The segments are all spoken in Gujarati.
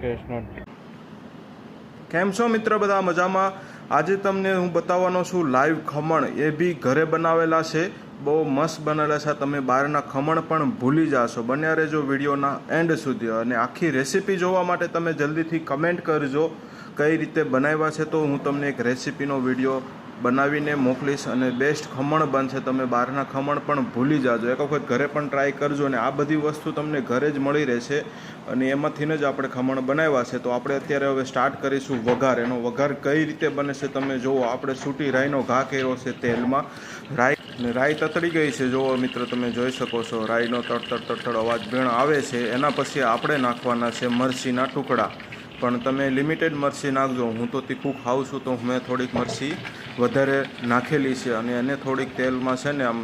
Cache not. કેમ છો મિત્ર, બધા મજામાં? આજે તમને હું બતાવવાનો છું લાઈવ ખમણ, એ બી ઘરે બનાવેલા છે. બહુ મસ્ત બનેલા છે. તમે બહારના ખમણ પણ ભૂલી જાશો. બન્યા રહેજો વિડીયોના એન્ડ સુધી. અને આખી રેસીપી જોવા માટે તમે જલ્દીથી કમેન્ટ કરજો કઈ રીતે બનાવ્યા છે, તો હું તમને એક રેસીપીનો વિડીયો બનાવીને મોકલીશ. અને બેસ્ટ ખમણ બનશે. તમે બહારના ખમણ પણ ભૂલી જાજો. એક વખત ઘરે પણ ટ્રાય કરજો. અને આ બધી વસ્તુ તમને ઘરે જ મળી રહેશે. અને એમાંથી જ આપણે ખમણ બનાવ્યા છે. તો આપણે અત્યારે હવે સ્ટાર્ટ કરીશું વઘાર. એનો વઘાર કઈ રીતે બને છે તમે જુઓ. આપણે સૂટી રાઈનો ઘા કર્યો છે તેલમાં. રાઈ તતડી ગઈ છે. જુઓ મિત્રો, તમે જોઈ શકો છો રાઈનો તડતડ તડતડ અવાજ ભીણ આવે છે. એના પછી આપણે નાખવાના છે મરચીના ટુકડા. પણ તમે લિમિટેડ મરચી નાખજો. હું તો તીખું ખાઉં છું, તો મેં થોડીક મરચી વધારે નાખેલી છે. અને એને થોડીક તેલમાં છે ને આમ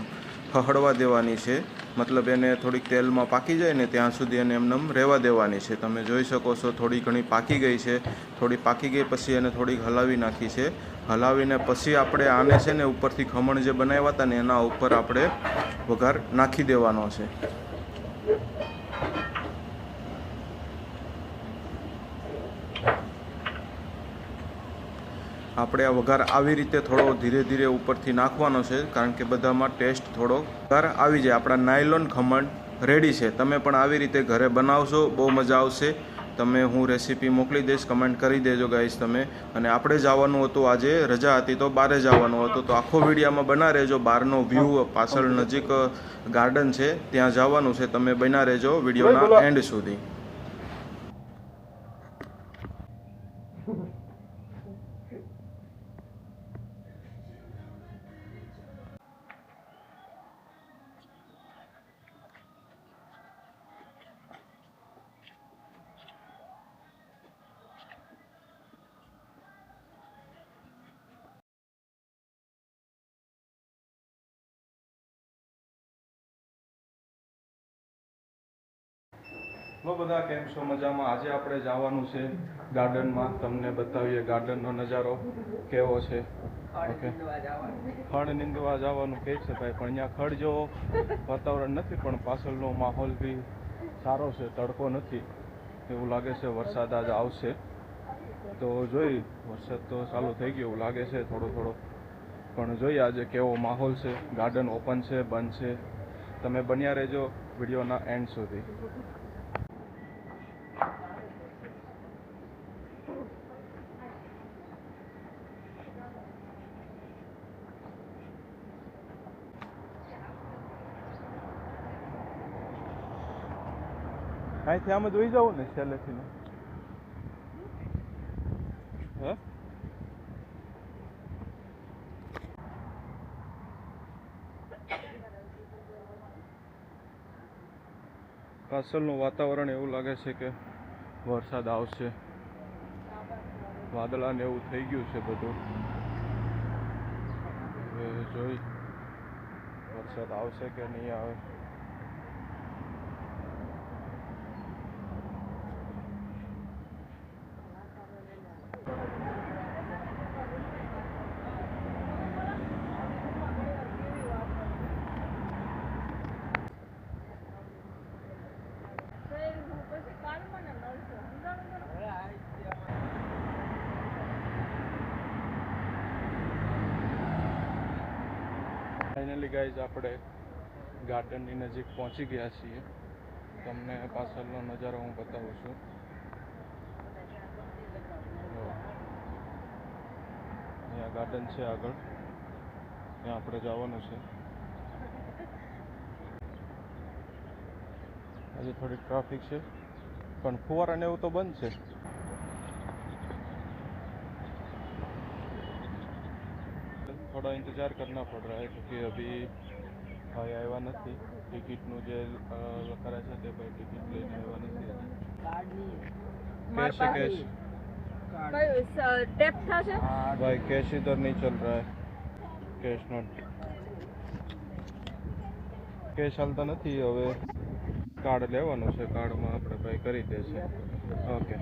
ખહડવા દેવાની છે. મતલબ એને થોડીક તેલમાં પાકી જાય ને ત્યાં સુધી એને એમને રહેવા દેવાની છે. તમે જોઈ શકો છો થોડી ઘણી પાકી ગઈ છે. થોડી પાકી ગઈ પછી એને થોડીક હલાવી નાખી છે. હલાવીને પછી આપણે આને છે ને ઉપરથી ખમણ જે બનાવ્યા હતા ને એના ઉપર આપણે વઘાર નાખી દેવાનો છે. આપણે આ વઘાર આવી રીતે થોડો ધીરે ધીરે ઉપરથી નાખવાનો છે, કારણ કે બધામાં ટેસ્ટ થોડો વઘાર આવી જાય. આપણા નાયલોન ખમણ રેડી છે. તમે પણ આવી રીતે ઘરે બનાવશો, બહુ મજા આવશે. તમે હું રેસીપી મોકલી દઈશ, કમેન્ટ કરી દેજો ગાઈસ તમે. અને આપણે જવાનું હતું, આજે રજા હતી તો બહાર જવાનું હતું, તો આખો વિડીયોમાં બના રહેજો. બહારનો વ્યૂ પાછળ નજીક ગાર્ડન છે, ત્યાં જવાનું છે. તમે બના રહેજો વિડીયોના એન્ડ સુધી. બધા કેમ છો? મજામાં? આજે આપણે જવાનું છે ગાર્ડનમાં. તમને બતાવીએ ગાર્ડનનો નજારો કેવો છે. ઓકે, ખડ નીંદવા જવાનું કહે છે ભાઈ, પણ અહીંયા ખડ જેવો વાતાવરણ નથી, પણ પાછળનો માહોલ બી સારો છે. તડકો નથી, એવું લાગે છે વરસાદ આજ આવશે. તો જોઈ, વરસાદ તો ચાલુ થઈ ગયો એવું લાગે છે થોડો થોડો, પણ જોઈએ આજે કેવો માહોલ છે. ગાર્ડન ઓપન છે, બંધ છે. તમે બન્યા રહેજો વિડીયોના એન્ડ સુધી. અહીંથી આમ જ જોઈ જવું ને છેલ્લેથી ને. હે, પાછળનું વાતાવરણ એવું લાગે છે કે વરસાદ આવશે. વાદળાને એવું થઈ ગયું છે બધું. જોઈ વરસાદ આવશે કે નહીં આવે. ફાઇનલી ગાઈઝ આપણે ગાર્ડનની નજીક પહોંચી ગયા છીએ. તમને પાછળનો નજારો હું બતાવું છું. અહીંયા ગાર્ડન છે આગળ, ત્યાં આપણે જવાનું છે. આજે થોડીક ટ્રાફિક છે, પણ ફુવારા ને એવું તો બંધ છે. थोड़ा इंतज़ार करना पड़ रहा है, क्योंकि अभी भाई आया नहीं. टिकटનું જે કરે છે તે ભાઈ ટિકિટ લઈને આવ્યા નથી. कैश कैश टेप था से भाई कैश इधर नहीं चल रहा है. कैश नोट कैश હાલતા નથી. હવે કાર્ડ લેવાનું છે. કાર્ડમાં આપણે ભાઈ કરી દેશે. ઓકે,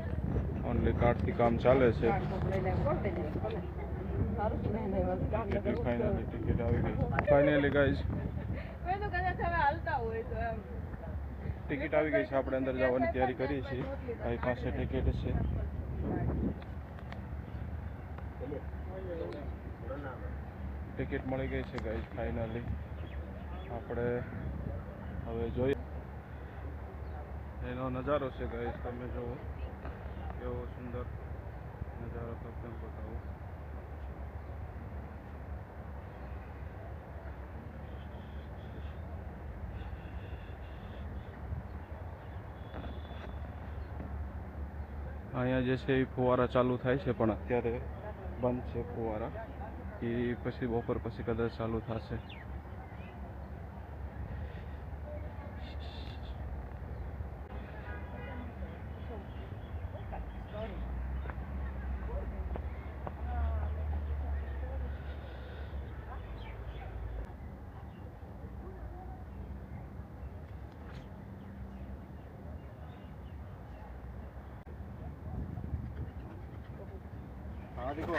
ઓનલી કાર્ડથી કામ ચાલે છે. ફાઇનલી ટિકિટ આવી ગઈ. ફાઇનલી ગાઈઝ ટિકિટ આવી ગઈ છે, આપણે અંદર જવાની તૈયારી કરી છીએ. ભાઈ પાસે ટિકિટ છે. ટિકિટ મળી ગઈ છે ગાઈસ ફાઇનલી. આપણે હવે જોઈએ એનો નજારો છે ગાઈસ. તમે જુઓ કેવો સુંદર નજારો તમને બતાવું. અહીંયા જે છે એ ફુવારા ચાલુ થાય છે, પણ અત્યારે બંધ છે ફુવારા. એ પછી બપોર પછી કદાચ ચાલુ થશે. हाँ देखो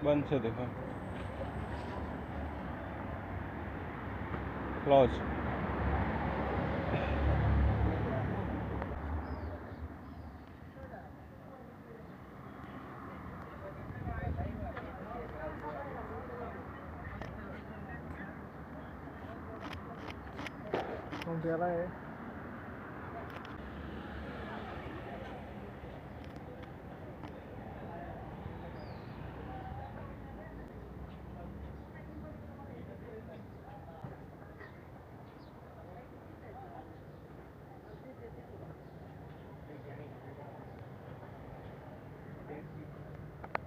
बंद से देखो क्लोज. कौन सा है?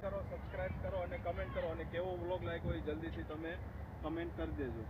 કરો, સબસ્ક્રાઇબ કરો અને કમેન્ટ કરો, અને કેવો વ્લોગ લાગ્યો એ જલ્દીથી તમે કમેન્ટ કરી દેજો.